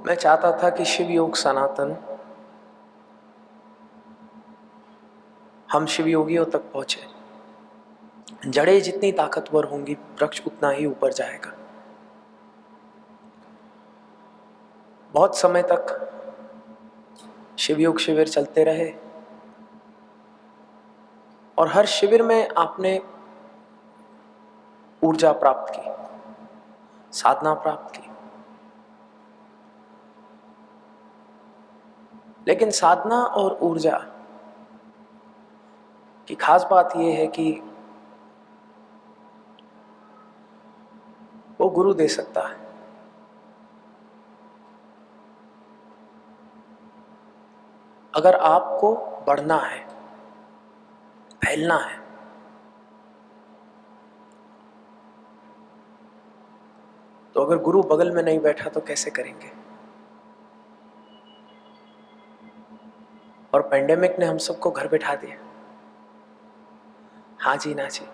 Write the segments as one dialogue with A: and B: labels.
A: मैं चाहता था कि शिव योग सनातन हम शिव योगियों तक पहुंचे। जड़ें जितनी ताकतवर होंगी, वृक्ष उतना ही ऊपर जाएगा। बहुत समय तक शिव योग शिविर चलते रहे और हर शिविर में आपने ऊर्जा प्राप्त की, साधना प्राप्त की। लेकिन साधना और ऊर्जा की खास बात यह है कि वो गुरु दे सकता है। अगर आपको बढ़ना है, फैलना है, तो अगर गुरु बगल में नहीं बैठा तो कैसे करेंगे? और पेंडेमिक ने हम सबको घर बैठा दिया। हाँ जी ना जी।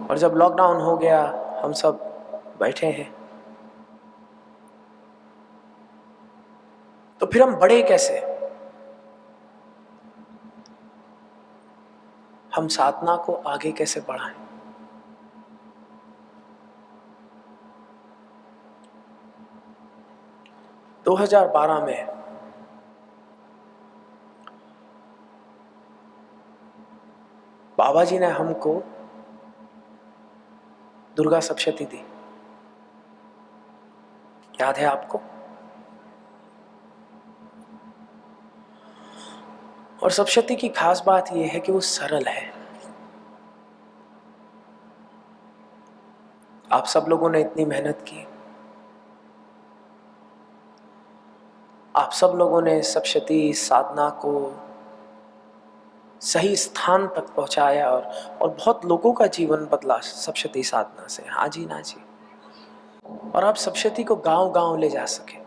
A: और जब लॉकडाउन हो गया, हम सब बैठे हैं, तो फिर हम बढ़े कैसे? हम साधना को आगे कैसे बढ़ाएं? दो 2012 में बाबा जी ने हमको दुर्गा सप्तशती दी। याद है आपको? और सप्तशती की खास बात यह है कि वो सरल है। आप सब लोगों ने इतनी मेहनत की, आप सब लोगों ने सप्तशती साधना को सही स्थान तक पहुंचाया और बहुत लोगों का जीवन बदला सप्तशती साधना से। हाँ जी ना जी। और आप सप्तशती को गांव गांव ले जा सके।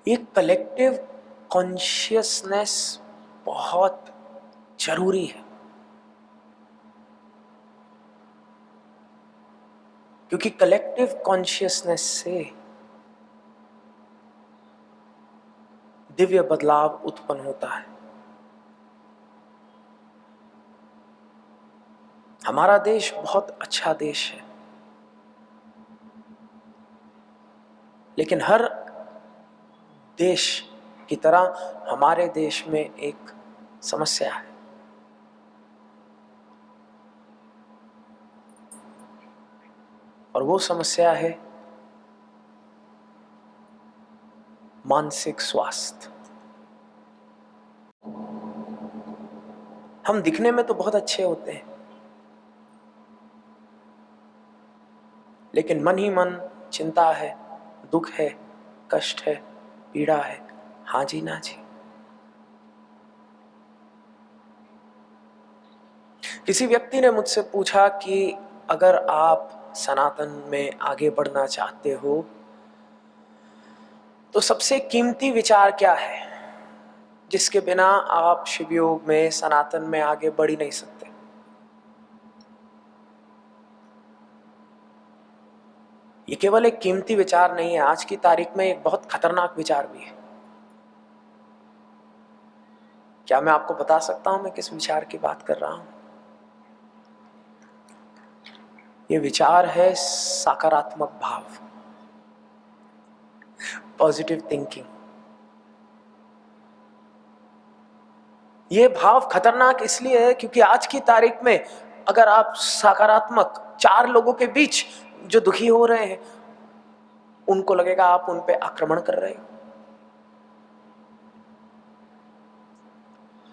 A: ये कलेक्टिव कॉन्शियसनेस बहुत जरूरी है, क्योंकि कलेक्टिव कॉन्शियसनेस से दिव्य बदलाव उत्पन्न होता है। हमारा देश बहुत अच्छा देश है, लेकिन हर देश की तरह हमारे देश में एक समस्या है। और वो समस्या है मानसिक स्वास्थ्य। हम दिखने में तो बहुत अच्छे होते हैं, लेकिन मन ही मन चिंता है, दुख है, कष्ट है, पीड़ा है। हाँ जी ना जी। किसी व्यक्ति ने मुझसे पूछा कि अगर आप सनातन में आगे बढ़ना चाहते हो तो सबसे कीमती विचार क्या है जिसके बिना आप शिव योग में, सनातन में आगे बढ़ ही नहीं सकते? ये केवल एक कीमती विचार नहीं है, आज की तारीख में एक बहुत खतरनाक विचार भी है। क्या मैं आपको बता सकता हूं मैं किस विचार की बात कर रहा हूं? ये विचार है सकारात्मक भाव, पॉजिटिव थिंकिंग। ये भाव खतरनाक इसलिए है क्योंकि आज की तारीख में अगर आप सकारात्मक, 4 लोगों के बीच जो दुखी हो रहे हैं उनको लगेगा आप उन पे आक्रमण कर रहे हो।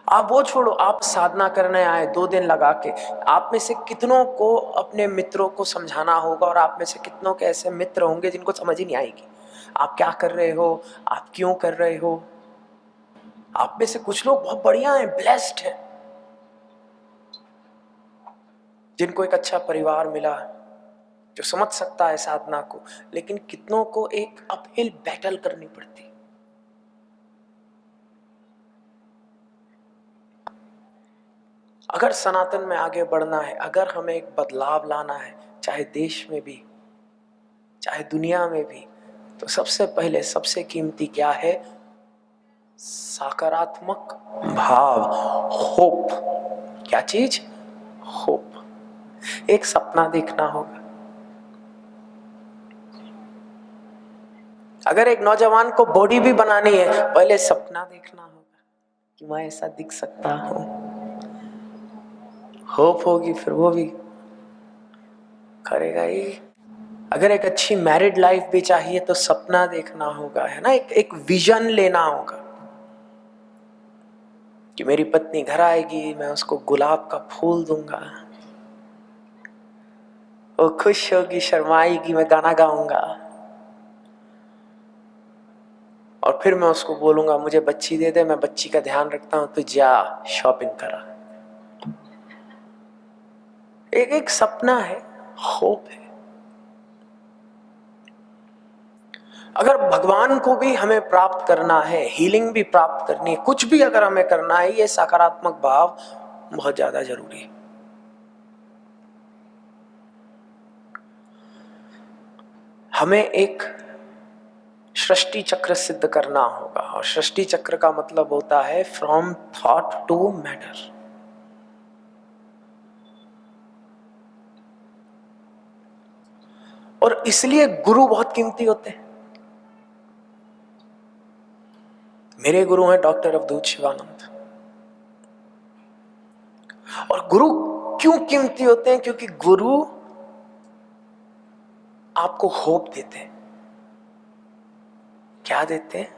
A: आप वो छोड़ो, आप साधना करने आए 2 दिन लगा के, आप में से कितनों को अपने मित्रों को समझाना होगा और आप में से कितनों के ऐसे मित्र होंगे जिनको समझ ही नहीं आएगी आप क्या कर रहे हो, आप क्यों कर रहे हो। आप में से कुछ लोग बहुत बढ़िया हैं, ब्लेस्ड हैं, जिनको एक अच्छा परिवार मिला जो समझ सकता है साधना को, लेकिन कितनों को एक अपहिल बैटल करनी पड़ती। अगर सनातन में आगे बढ़ना है, अगर हमें एक बदलाव लाना है, चाहे देश में भी चाहे दुनिया में भी। तो सबसे पहले सबसे कीमती क्या है? सकारात्मक भाव, होप। क्या चीज? होप। एक सपना देखना होगा। अगर एक नौजवान को बॉडी भी बनानी है, पहले सपना देखना होगा कि मैं ऐसा दिख सकता हूं। होप होगी, फिर वो भी करेगा ही। अगर एक अच्छी मैरिड लाइफ भी चाहिए तो सपना देखना होगा, है ना? एक विजन लेना होगा कि मेरी पत्नी घर आएगी, मैं उसको गुलाब का फूल दूंगा, वो खुश होगी, शर्माएगी, मैं गाना गाऊंगा, और फिर मैं उसको बोलूंगा मुझे बच्ची दे दे, मैं बच्ची का ध्यान रखता हूं, तो जा शॉपिंग करा। एक एक सपना है, होप है। अगर भगवान को भी हमें प्राप्त करना है, हीलिंग भी प्राप्त करनी है, कुछ भी अगर हमें करना है, ये सकारात्मक भाव बहुत ज्यादा जरूरी है। हमें एक सृष्टि चक्र सिद्ध करना होगा, और सृष्टि चक्र का मतलब होता है फ्रॉम थॉट टू मैटर। और इसलिए गुरु बहुत कीमती होते हैं। मेरे गुरु हैं डॉक्टर अवधूत शिवानंद। और गुरु क्यों कीमती होते हैं? क्योंकि गुरु आपको होप देते हैं। क्या देते हैं?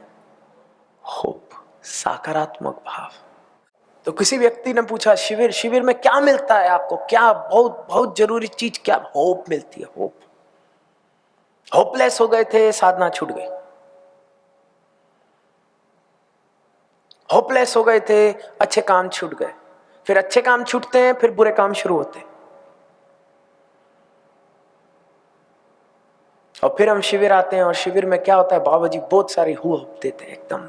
A: होप, सकारात्मक भाव। तो किसी व्यक्ति ने पूछा शिविर शिविर में क्या मिलता है आपको? क्या बहुत बहुत जरूरी चीज क्या? होप मिलती है, होप। होपलेस हो गए थे, साधना छूट गई। होपलेस हो गए थे, अच्छे काम छूट गए। फिर अच्छे काम छूटते हैं, फिर बुरे काम शुरू होते हैं। और फिर हम शिविर आते हैं, और शिविर में क्या होता है? बाबा जी बहुत सारी होप देते हैं एकदम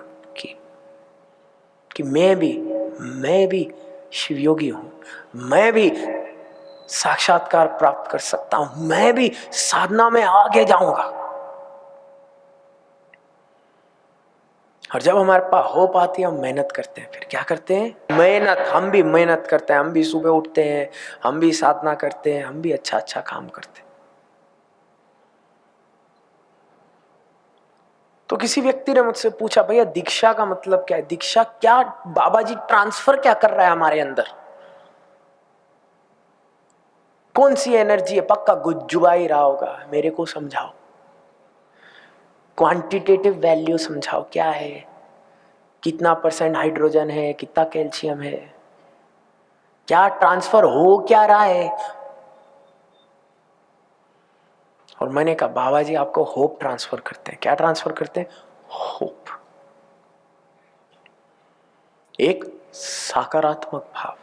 A: कि मैं भी शिवयोगी हूं, मैं भी साक्षात्कार प्राप्त कर सकता हूं, मैं भी साधना में आगे जाऊंगा। और जब हमारे पास होप आती है, हम मेहनत करते हैं। फिर क्या करते हैं? मेहनत। हम भी मेहनत करते हैं, हम भी सुबह उठते हैं, हम भी साधना करते हैं, हम भी अच्छा अच्छा काम करते हैं। तो किसी व्यक्ति ने मुझसे पूछा भैया दीक्षा का मतलब क्या है? दीक्षा क्या बाबा जी ट्रांसफर क्या कर रहा है हमारे अंदर? कौन सी एनर्जी है? पक्का गुज्जुबा ही रहा होगा। मेरे को समझाओ, क्वांटिटेटिव वैल्यू समझाओ, क्या है? कितना % हाइड्रोजन है, कितना कैल्शियम है, क्या ट्रांसफर हो क्या रहा है? और मैंने कहा बाबा जी आपको होप ट्रांसफर करते हैं। क्या ट्रांसफर करते हैं? होप, एक सकारात्मक भाव।